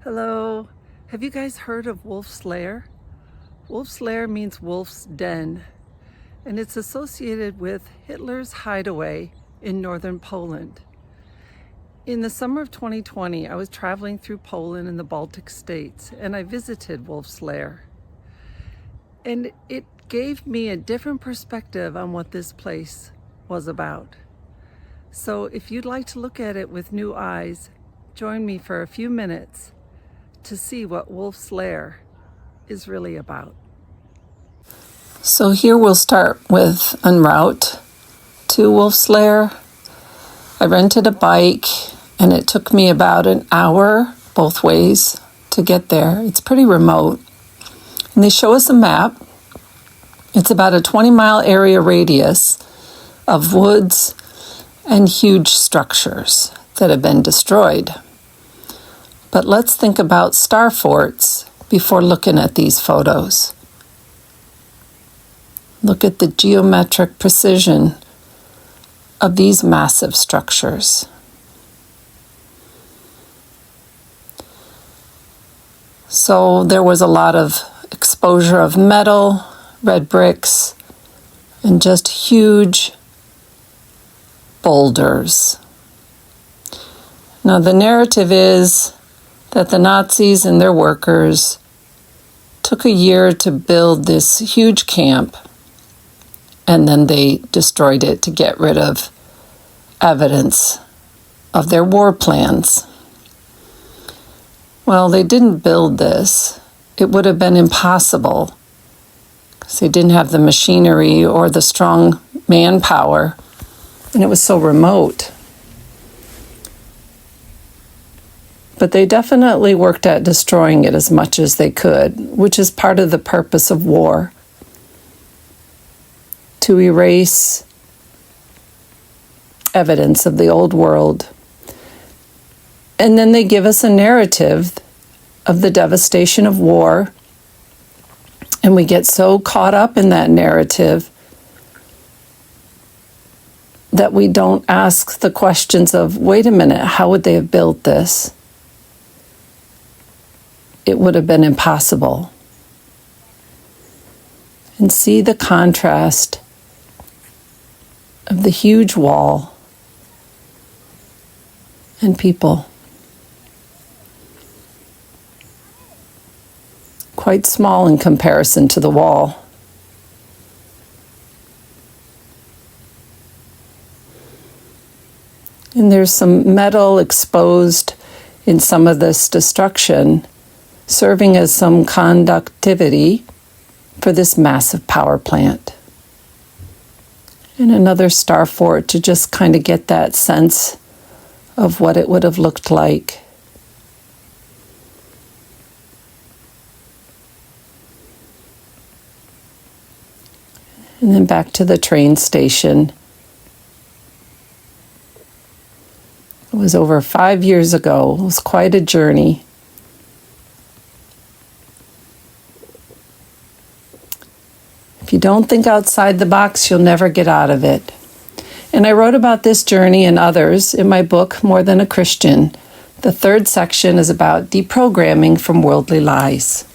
Hello. Have you guys heard of Wolf's Lair? Wolf's Lair means wolf's den, and it's associated with Hitler's Hideaway in northern Poland. In the summer of 2020, I was traveling through Poland and the Baltic states, and I visited Wolf's Lair. And it gave me a different perspective on what this place was about. So if you'd like to look at it with new eyes, join me for a few minutes to see what Wolf's Lair is really about. So here we'll start with en route to Wolf's Lair. I rented a bike and it took me about an hour both ways to get there. It's pretty remote. And they show us a map. It's about a 20-mile area radius of woods and huge structures that have been destroyed. But let's think about star forts before looking at these photos. Look at the geometric precision of these massive structures. So there was a lot of exposure of metal, red bricks, and just huge boulders. Now the narrative is that the Nazis and their workers took a year to build this huge camp, and then they destroyed it to get rid of evidence of their war plans. Well, they didn't build this. It would have been impossible because they didn't have the machinery or the strong manpower, and it was so remote. But they definitely worked at destroying it as much as they could, which is part of the purpose of war, to erase evidence of the old world. And then they give us a narrative of the devastation of war, and we get so caught up in that narrative that we don't ask the questions of, wait a minute, how would they have built this? It would have been impossible. And see the contrast of the huge wall and people. Quite small in comparison to the wall. And there's some metal exposed in some of this destruction, serving as some conductivity for this massive power plant. And another star fort to just kind of get that sense of what it would have looked like. And then back to the train station. It was over 5 years ago. It was quite a journey. If you don't think outside the box, you'll never get out of it. And I wrote about this journey and others in my book, More Than a Christian. The third section is about deprogramming from worldly lies.